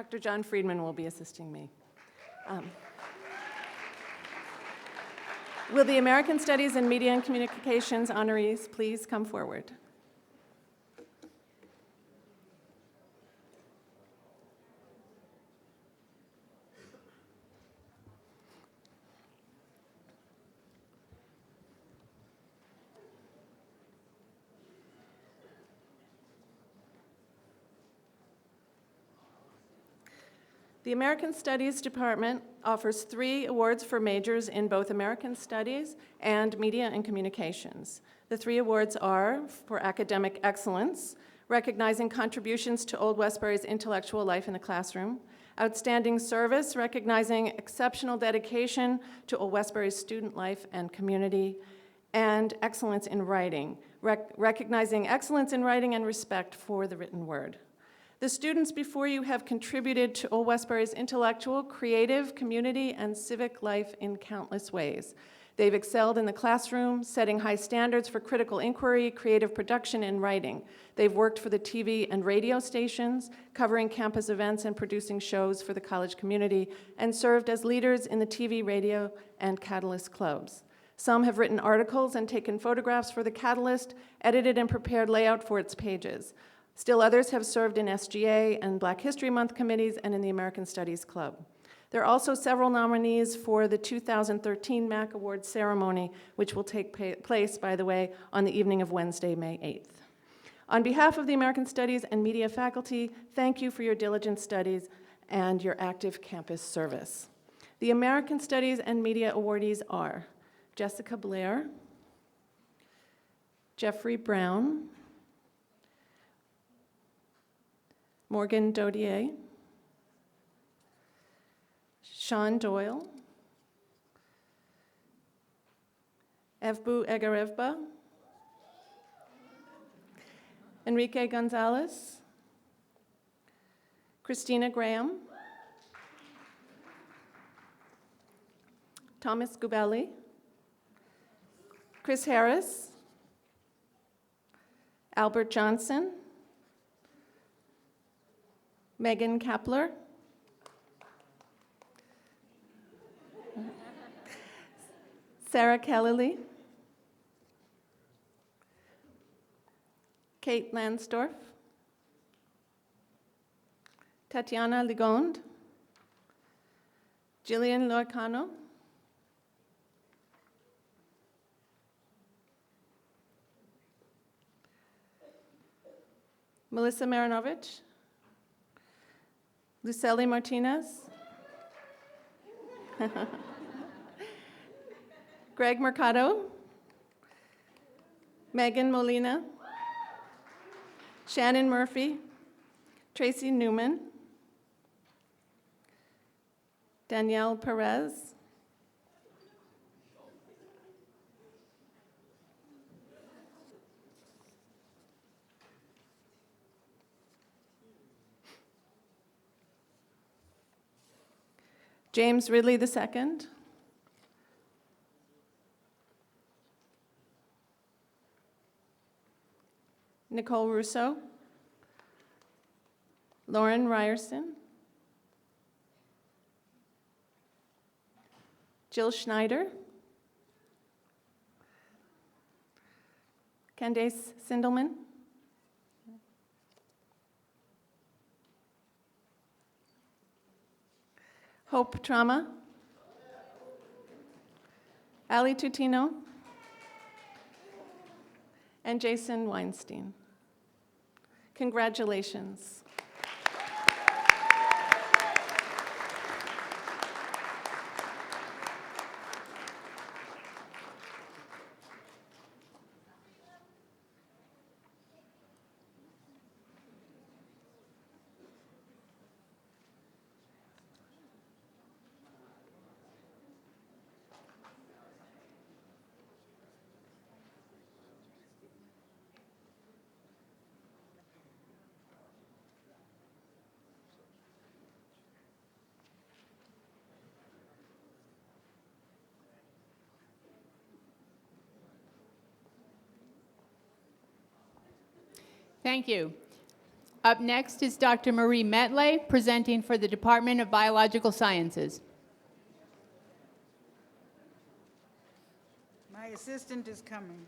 Dr. John Friedman will be assisting me. Will the American Studies in Media and Communications honorees please come forward? The American Studies Department offers 3 awards for majors in both American Studies and Media and Communications. The 3 awards are for academic excellence, recognizing contributions to Old Westbury's intellectual life in the classroom, outstanding service, recognizing exceptional dedication to Old Westbury's student life and community, and excellence in writing, recognizing excellence in writing and respect for the written word. The students before you have contributed to Old Westbury's intellectual, creative, community, and civic life in countless ways. They've excelled in the classroom, setting high standards for critical inquiry, creative production, and writing. They've worked for the TV and radio stations, covering campus events and producing shows for the college community, and served as leaders in the TV, radio, and Catalyst clubs. Some have written articles and taken photographs for the Catalyst, edited and prepared layout for its pages. Still others have served in SGA and Black History Month committees and in the American Studies Club. There are also several nominees for the 2013 MAC Awards ceremony, which will take place, by the way, on the evening of Wednesday, May 8th. On behalf of the American Studies and Media faculty, thank you for your diligent studies and your active campus service. The American Studies and Media awardees are Jessica Blair, Jeffrey Brown, Morgan Dodier, Sean Doyle, Evbu Egarevba, Enrique Gonzalez, Christina Graham, Thomas Gubelli, Chris Harris, Albert Johnson, Megan Kapler, Sarah Kelley, Kate Lansdorf, Tatiana Ligonde, Jillian Loicano, Melissa Marinovich, Lucely Martinez, Greg Mercado, Megan Molina, Shannon Murphy, Tracy Newman, Danielle Perez, James Ridley II, Nicole Russo, Lauren Ryerson, Jill Schneider, Candace Sindelman, Hope Trauma, Ali Tutino, and Jason Weinstein. Congratulations. Thank you. Up next is Dr. Marie Metley, presenting for the Department of Biological Sciences. My assistant is coming.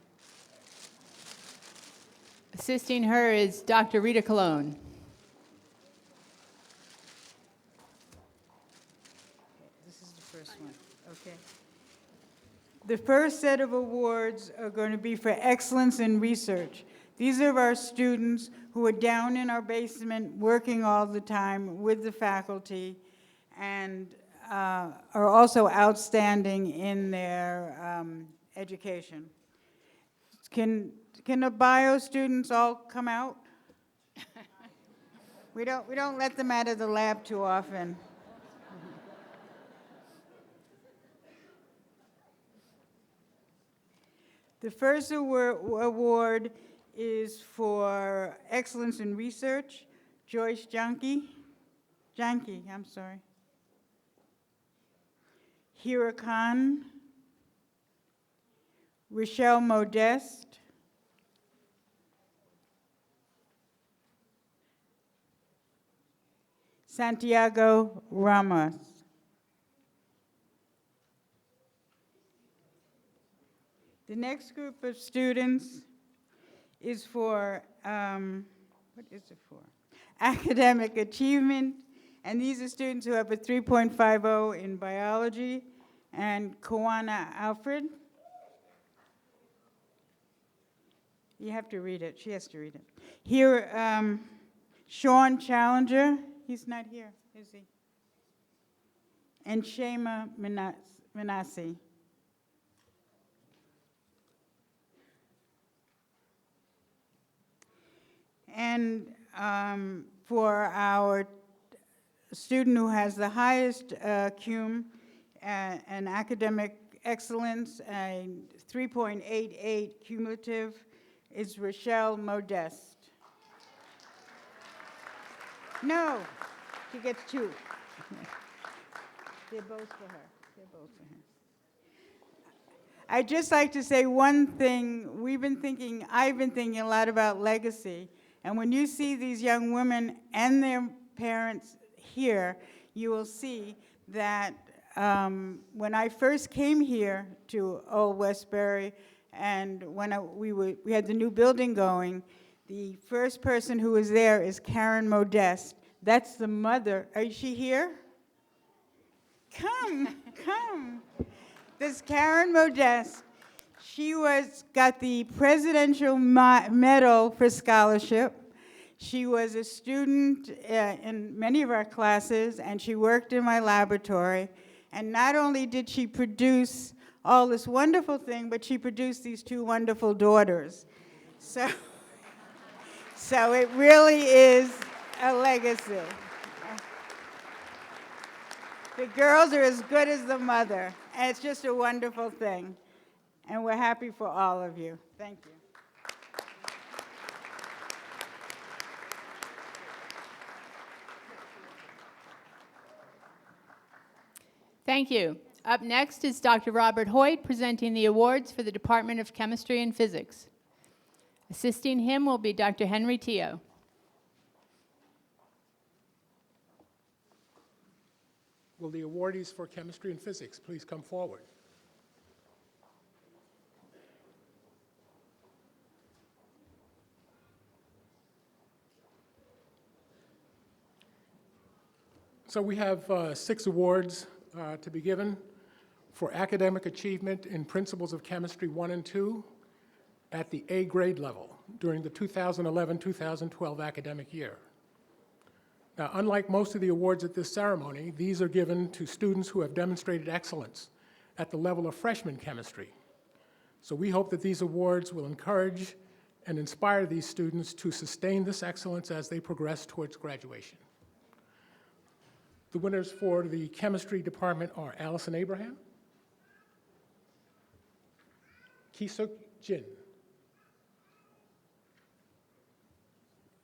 Assisting her is Dr. Rita Colon. This is the first one, okay. The first set of awards are going to be for excellence in research. These are our students who are down in our basement working all the time with the faculty and are also outstanding in their education. Can the bio students all come out? We don't let them out of the lab too often. The first award is for excellence in research. Joyce Janke, I'm sorry. Hira Khan, Rochelle Modeste, Santiago Ramos. The next group of students is for, what is it for? Academic achievement, and these are students who have a 3.50 in biology, and Kawana Alfred. You have to read it, she has to read it. Here, Sean Challenger, he's not here, is he? And Shema Manassi. And for our student who has the highest CUM and academic excellence, a 3.88 cumulative, is Rochelle Modeste. No, she gets 2. They're both for her. They're both for her. I'd just like to say one thing. I've been thinking a lot about legacy. And when you see these young women and their parents here, you will see that when I first came here to Old Westbury, and when we had the new building going, the first person who was there is Karen Modeste. That's the mother. Is she here? Come. This Karen Modeste. She got the Presidential Medal for Scholarship. She was a student in many of our classes, and she worked in my laboratory. And not only did she produce all this wonderful thing, but she produced these 2 wonderful daughters. So it really is a legacy. The girls are as good as the mother, and it's just a wonderful thing. And we're happy for all of you. Thank you. Thank you. Up next is Dr. Robert Hoyt presenting the awards for the Department of Chemistry and Physics. Assisting him will be Dr. Henry Teo. Will the awardees for chemistry and physics please come forward? So we have 6 awards to be given for academic achievement in Principles of Chemistry 1 and 2 at the A grade level during the 2011-2012 academic year. Now, unlike most of the awards at this ceremony, these are given to students who have demonstrated excellence at the level of freshman chemistry. So we hope that these awards will encourage and inspire these students to sustain this excellence as they progress towards graduation. The winners for the chemistry department are Allison Abraham, Kisuk Jin,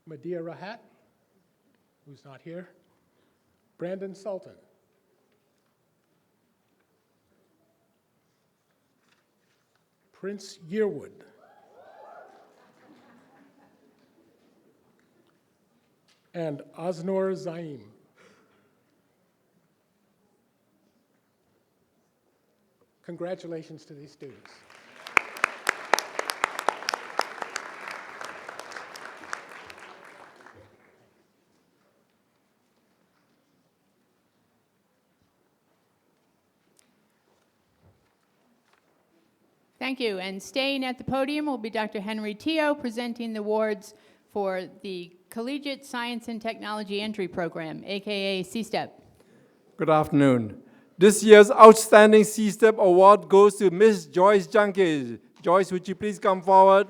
Medea Rahat, who's not here, Brandon Sultan, Prince Yearwood, and Osnor Zaim. Congratulations to these students. Thank you. And staying at the podium will be Dr. Henry Teo presenting the awards for the Collegiate Science and Technology Entry Program, aka C-STEP. Good afternoon. This year's Outstanding C-STEP Award goes to Miss Joyce Junkies. Joyce, would you please come forward?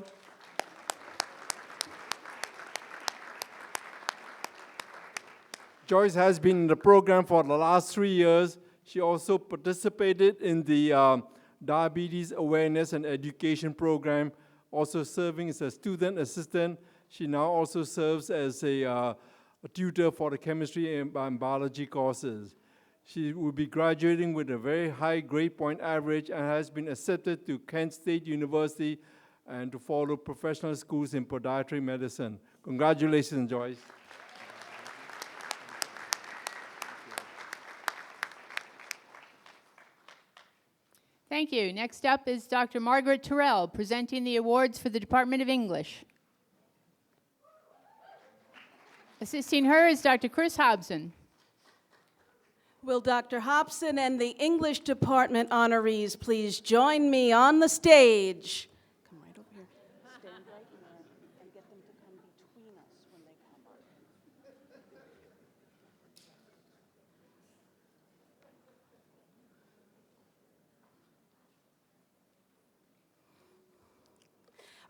Joyce has been in the program for the last 3 years. She also participated in the Diabetes Awareness and Education Program, also serving as a student assistant. She now also serves as a tutor for the chemistry and biology courses. She will be graduating with a very high grade point average and has been accepted to Kent State University and to follow professional schools in podiatry medicine. Congratulations, Joyce. Thank you. Next up is Dr. Margaret Terrell presenting the awards for the Department of English. Assisting her is Dr. Chris Hobson. Will Dr. Hobson and the English department honorees please join me on the stage? Come right over here. Stand right here and get them to come between us when they come up.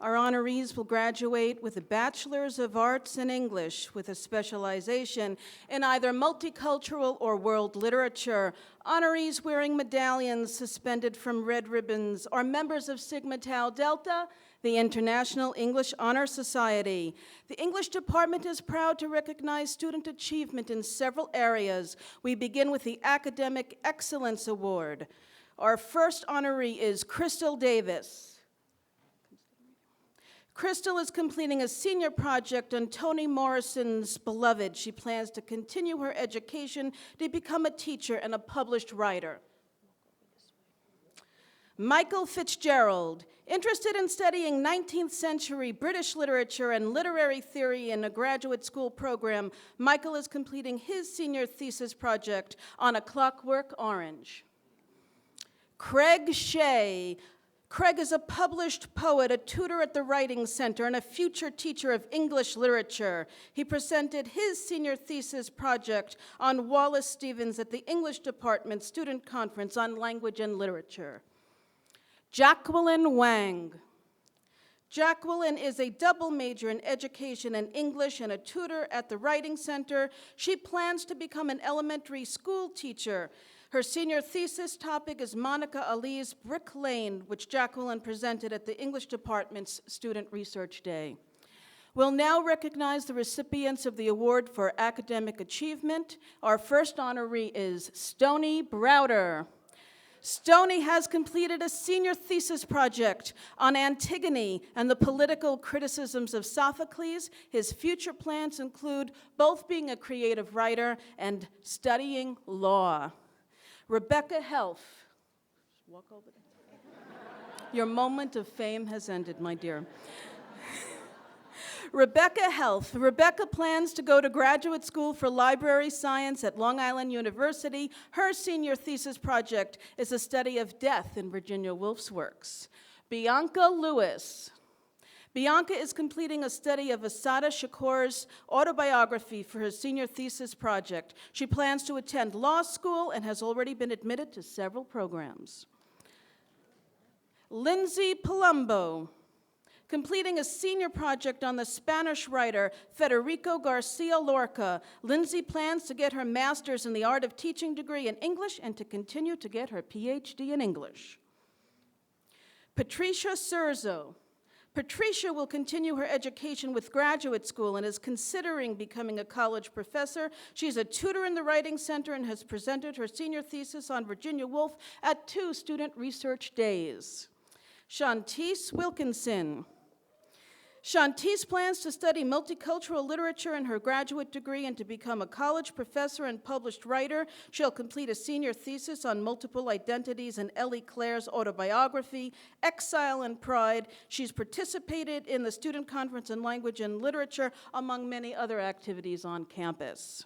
Our honorees will graduate with a Bachelor's of Arts in English with a specialization in either multicultural or world literature. Honorees wearing medallions suspended from red ribbons are members of Sigma Tau Delta, the International English Honor Society. The English department is proud to recognize student achievement in several areas. We begin with the Academic Excellence Award. Our first honoree is Crystal Davis. Crystal is completing a senior project on Toni Morrison's Beloved. She plans to continue her education to become a teacher and a published writer. Michael Fitzgerald, interested in studying 19th century British literature and literary theory in a graduate school program, Michael is completing his senior thesis project on A Clockwork Orange. Craig Shea. Craig is a published poet, a tutor at the Writing Center, and a future teacher of English literature. He presented his senior thesis project on Wallace Stevens at the English Department Student Conference on Language and Literature. Jacqueline Wang. Jacqueline is a double major in education and English and a tutor at the Writing Center. She plans to become an elementary school teacher. Her senior thesis topic is Monica Ali's Brick Lane, which Jacqueline presented at the English Department's Student Research Day. We'll now recognize the recipients of the Award for Academic Achievement. Our first honoree is Stoney Browder. Stoney has completed a senior thesis project on Antigone and the political criticisms of Sophocles. His future plans include both being a creative writer and studying law. Rebecca Helf. Walk over there. Your moment of fame has ended, my dear. Rebecca Helf. Rebecca plans to go to graduate school for library science at Long Island University. Her senior thesis project is a study of death in Virginia Woolf's works. Bianca Lewis. Bianca is completing a study of Assata Shakur's autobiography for her senior thesis project. She plans to attend law school and has already been admitted to several programs. Lindsay Palumbo, completing a senior project on the Spanish writer Federico Garcia Lorca. Lindsay plans to get her master's in the art of teaching degree in English and to continue to get her PhD in English. Patricia Surzo. Patricia will continue her education with graduate school and is considering becoming a college professor. She's a tutor in the Writing Center and has presented her senior thesis on Virginia Woolf at 2 student research days. Shantice Wilkinson. Shantice plans to study multicultural literature in her graduate degree and to become a college professor and published writer. She'll complete a senior thesis on multiple identities in Ellie Clare's autobiography, Exile and Pride. She's participated in the Student Conference in Language and Literature, among many other activities on campus.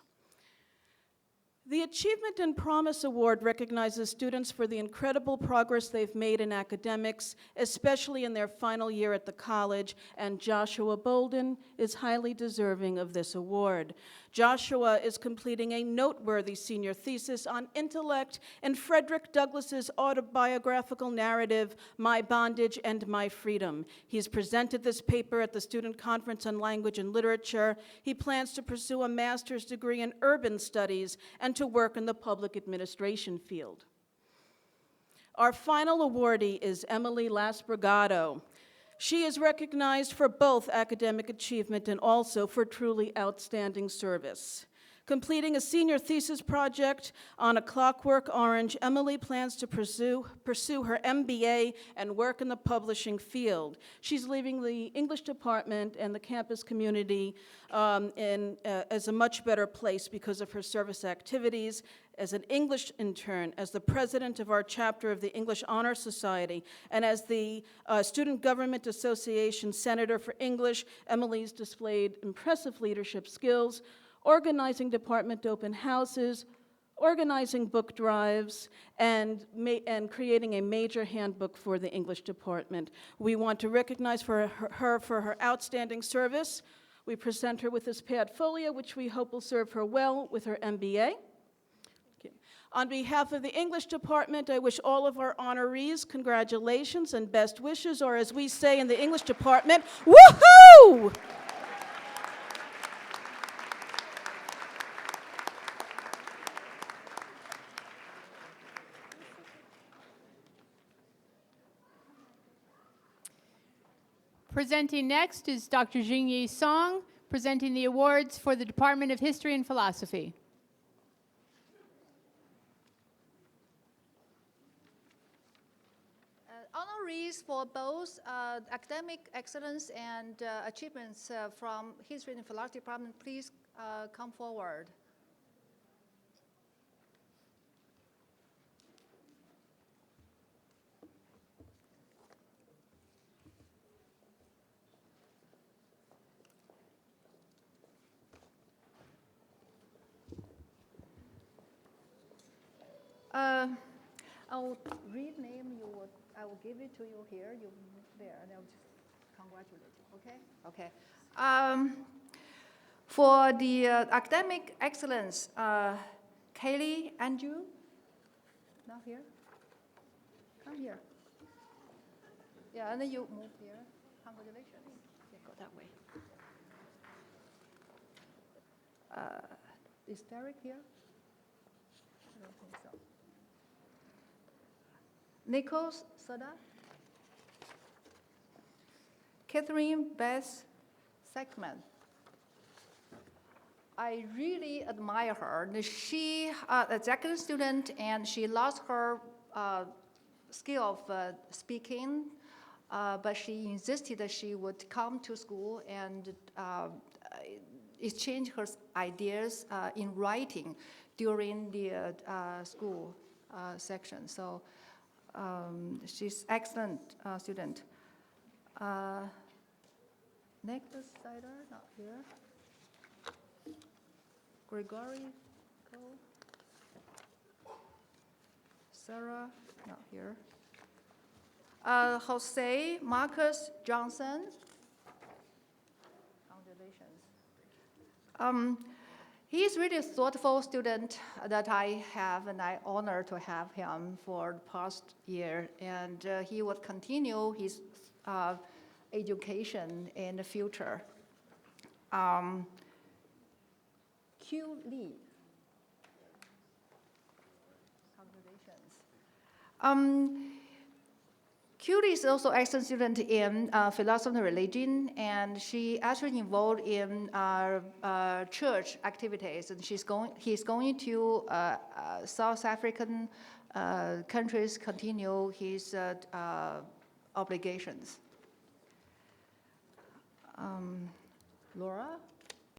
The Achievement and Promise Award recognizes students for the incredible progress they've made in academics, especially in their final year at the college, and Joshua Bolden is highly deserving of this award. Joshua is completing a noteworthy senior thesis on intellect in Frederick Douglass's autobiographical narrative, My Bondage and My Freedom. He's presented this paper at the Student Conference on Language and Literature. He plans to pursue a master's degree in urban studies and to work in the public administration field. Our final awardee is Emily Lasbrigado. She is recognized for both academic achievement and also for truly outstanding service. Completing a senior thesis project on A Clockwork Orange, Emily plans to pursue her MBA and work in the publishing field. She's leaving the English department and the campus community as a much better place because of her service activities as an English intern, as the president of our chapter of the English Honor Society, and as the Student Government Association Senator for English. Emily's displayed impressive leadership skills, organizing department open houses, organizing book drives, and creating a major handbook for the English department. We want to recognize her for her outstanding service. We present her with this portfolio, which we hope will serve her well with her MBA. On behalf of the English department, I wish all of our honorees congratulations and best wishes, or as we say in the English department, woohoo! Presenting next is Dr. Jingyi Song, presenting the awards for the Department of History and Philosophy. Honorees for both academic excellence and achievements from History and Philosophy Department, please come forward. I will read name. I will give it to you here. You there, and I'll just congratulate you. Okay. Okay. For the academic excellence, Kaylee, Andrew, not here. Come here. Yeah, and then you move here. Congratulations. Yeah, go that way. Is Derek here? I don't think so. Nichols Sada, Catherine Beth Sackman. I really admire her. She is an executive student, and she lost her skill of speaking, but she insisted that she would come to school and exchange her ideas in writing during the school section. So. She's excellent student. Nicholas Sider, not here. Gregory Cole. Sarah, not here. Jose Marcus Johnson. Congratulations. He is really a thoughtful student that I have, and I honor to have him for the past year. And he would continue his education in the future. Q Lee. Congratulations. Q is also excellent student in philosophy and religion, and she actually involved in church activities. And he's going to South African countries continue his obligations. Laura?